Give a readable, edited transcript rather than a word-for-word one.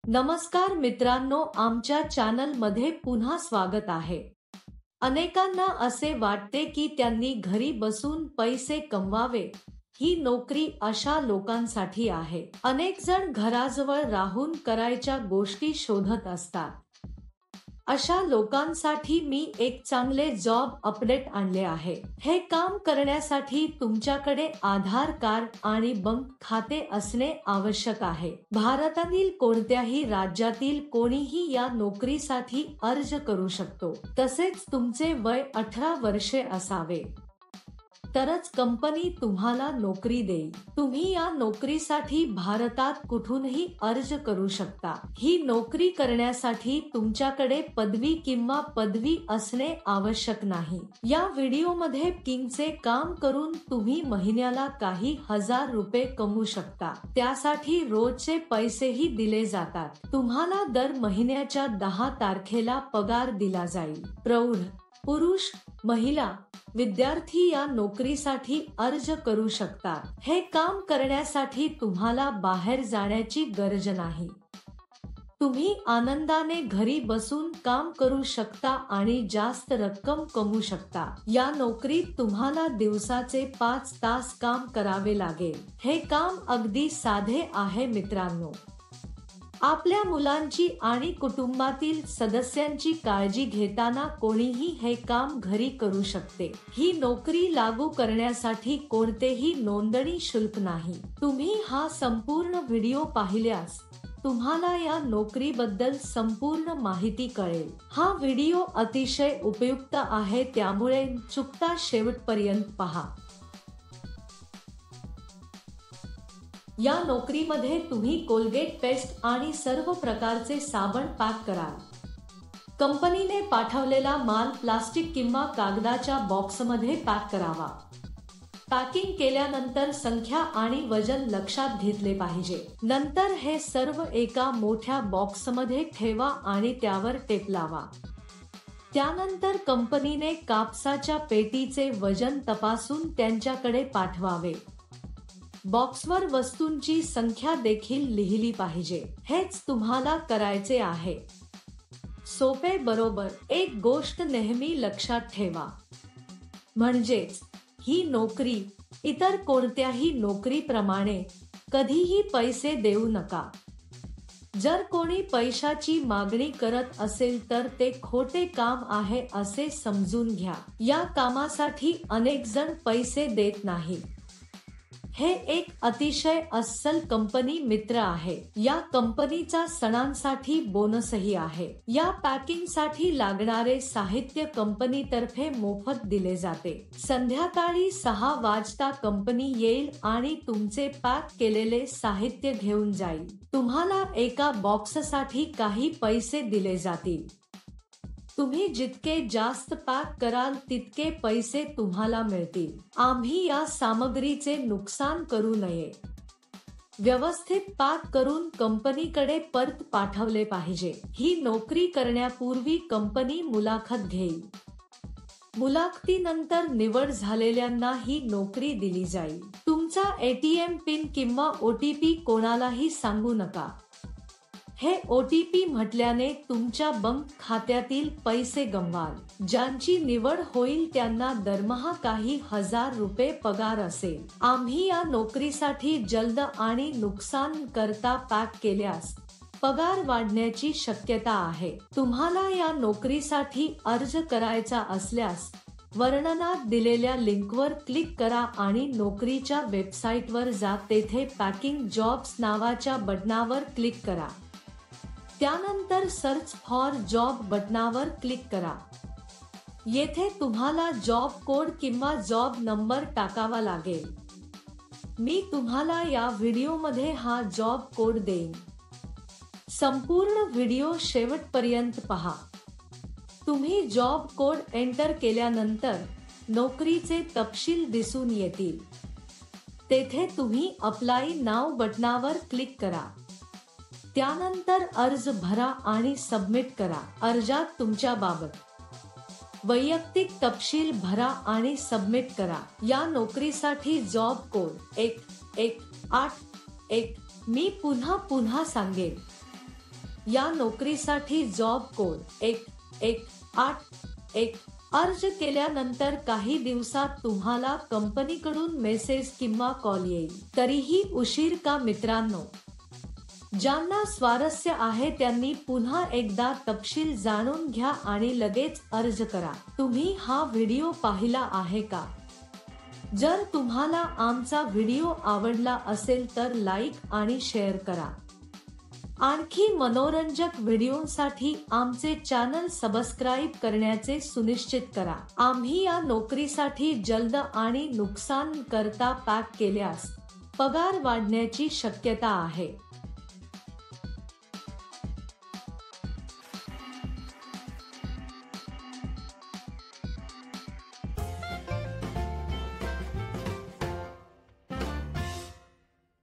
नमस्कार मित्रांनो, आमच्या चॅनल मध्ये पुन्हा स्वागत आहे। अनेकांना असे वाटते की त्यांनी घरी बसून पैसे कमवावे। ही नोकरी अशा लोकांसाठी आहे। अनेक जण घराजवळ राहून करायच्या गोष्टी शोधत असतात। अशा लोकांसाठी मी एक चांगले जॉब अपडेट आणले आहे। हे काम करण्यासाठी तुमच्याकडे आधार कार्ड आणि बँक खाते असणे आवश्यक आहे। भारतातील कोणत्याही राज्यातील कोणीही या नोकरीसाठी अर्ज करू शकतो। तसेच तुमचे वय 18 वर्षे असावे, तरच कंपनी तुम्हाला नोकरी देईल। तुम्ही या नोकरीसाठी भारतात कुठूनही अर्ज करू शकता। ही नोकरी करण्यासाठी तुमच्याकडे पदवी किंवा पदवी असणे आवश्यक नाही। या व्हिडिओमध्ये किंगचे काम करून तुम्ही महिन्याला काही हजार रुपये कमवू शकता। त्यासाठी रोजचे पैसेही दिले जातात। तुम्हाला दर महिन्याच्या 10 तारखेला पगार दिला जाईल। प्रौढ, पुरुष, महिला, विद्यार्थी या नोकरीसाठी अर्ज करू शकतात। हे काम करण्यासाठी तुम्हाला बाहेर जाण्याची गरज नाही। तुम्ही आनंदाने घरी बसून काम करू शकता आणि जास्त रक्कम कमवू शकता। या नोकरीत तुम्हाला दिवसाचे 5 तास काम करावे लागेल। हे काम अगदी साधे आहे मित्रांनो। आपल्या मुलांची आणि कुटुंबातील सदस्यांची काळजी घेताना कोणीही हे काम घरी करू शकते। ही नोकरी लागू करण्यासाठी कोणतेही नोंदणी शुल्क नाही। तुम्ही हा संपूर्ण व्हिडिओ पाहिल्यास तुम्हाला या नोकरीबद्दल संपूर्ण माहिती कळेल। हा व्हिडिओ अतिशय उपयुक्त आहे, त्यामुळे चुकता शेवटपर्यंत पहा। या नोकरीमध्ये तुम्ही कोलगेट पेस्ट आणि सर्व प्रकारचे साबण पॅक कराल। कंपनीने पाठवलेला माल प्लास्टिक किंवा कागदाच्या बॉक्समध्ये पॅक करावा। पॅकिंग केल्यानंतर संख्या आणि वजन लक्षात घेतले पाहिजे। नंतर हे सर्व एका मोठ्या बॉक्समध्ये ठेवा आणि त्यावर टेप लावा। त्यानंतर कंपनीने कापसाच्या पेटीचे वजन तपासून त्यांच्याकडे पाठवावे। बॉक्सवर वस्तूंची संख्या देखील लिहिली पाहिजे। हेच तुम्हाला करायचे आहे। सोपे बरोबर? एक गोष्ट नेहमी लक्षात ठेवा, म्हणजेच ही नोकरी इतर कोणत्याही नोकरीप्रमाणे कधीही पैसे देऊ नका। जर कोणी पैशाची मागणी करत असेल तर ते खोटे काम आहे असे समजून घ्या। या कामासाठी अनेक जण पैसे देत नाहीत। हे एक अतिशय अस्सल कंपनी मित्र आहे। या कंपनीचा सणांसाठी बोनसही आहे। या पॅकिंगसाठी लागणारे साहित्य कंपनीतर्फे मोफत दिले जाते। संध्याकाळी 6 वाजता कंपनी येईल आणि तुमचे पॅक केलेले साहित्य घेऊन जाईल। तुम्हाला एका बॉक्ससाठी काही पैसे दिले जातील। तुम्ही जितके जास्त पॅक कराल तितके पैसे तुम्हाला मिळतील। आम्ही या सामग्रीचे नुकसान करू नये। व्यवस्थित पॅक करून कंपनीकडे परत पाठवले पाहिजे। ही नोकरी करण्यापूर्वी कंपनी मुलाखत घेईल। मुलाखतीनंतर निवड झालेल्यांना ही नोकरी दिली जाईल। तुमचा ATM पिन किंवा OTP कोणालाही सांगू नका। हे OTP म्हटल्याने तुमच्या बँक खात्यातील पैसे गमवाल। ज्यांची निवड होईल त्यांना दरमहा काही हजार रुपये पगार असेल। आम्ही या नोकरीसाठी जलद आणि नुकसान करता पॅक केल्यास पगार वाढण्याची शक्यता आहे। तुम्हाला या नोकरीसाठी अर्ज करायचा असल्यास वर्णनात दिलेल्या लिंकवर क्लिक करा आणि नोकरीच्या वेबसाईटवर जा। तेथे पॅकिंग जॉब्स नावाच्या बटनावर क्लिक करा। त्यानंतर सर्च फॉर जॉब बटनावर क्लिक करा। येथे तुम्हाला जॉब कोड किंवा जॉब नंबर टाकावा लागेल। मी तुम्हाला या व्हिडिओमध्ये हा जॉब कोड देईन। संपूर्ण व्हिडिओ शेवटपर्यंत पहा। तुम्ही जॉब कोड एंटर केल्यानंतर नोकरीचे तपशील दिसून येतील। तेथे तुम्ही अप्लाय नाव बटनावर क्लिक करा। त्यानंतर अर्ज भरा आणि सबमिट करा। अर्जात तुमच्याबाबत वैयक्तिक तपशील भरा आणि सबमिट करा। या नोकरीसाठी जॉब कोड 1181। मी पुन्हा सांगेन, या नोकरीसाठी जॉब कोड 1181 अर्ज केल्यानंतर काही दिवसात तुम्हाला कंपनीकडून मेसेज किंवा कॉल येईल. तरीही उशीर का मित्रांनो? ज्यांना स्वारस्य आहे त्यांनी पुन्हा एकदा तपशील जाणून घ्या आणि लगेच अर्ज करा. तुम्ही हा व्हिडिओ पाहिला आहे का? जर तुम्हाला आमचा व्हिडिओ आवडला असेल तर लाईक आणि शेअर करा. आणखी मनोरंजक व्हिडिओसाठी आमचे चॅनल सबस्क्राईब करण्याचे सुनिश्चित करा. आम्ही या नोकरीसाठी जलद आणि नुकसान करता पॅक केल्यास पगार वाढण्याची शक्यता आहे.